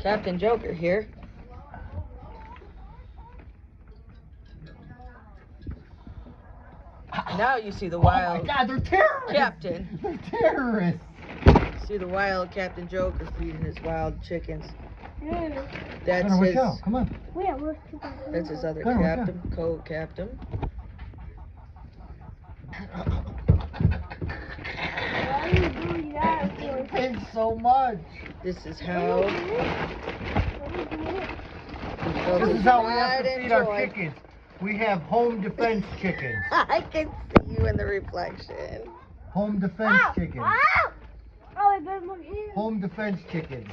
Captain Joker here. Now you see the wild. Oh my God, they're terrorists! Captain. They're terrorists! See the wild Captain Joker feeding his wild chickens. That's Gunnar, watch his. out. Come on. That's his other Gunnar, watch captain, co-captain. It pays so much. This is how. This is how we have to feed our chickens. We have home defense chickens. I can see you in the reflection. Home defense chickens. Home defense chickens.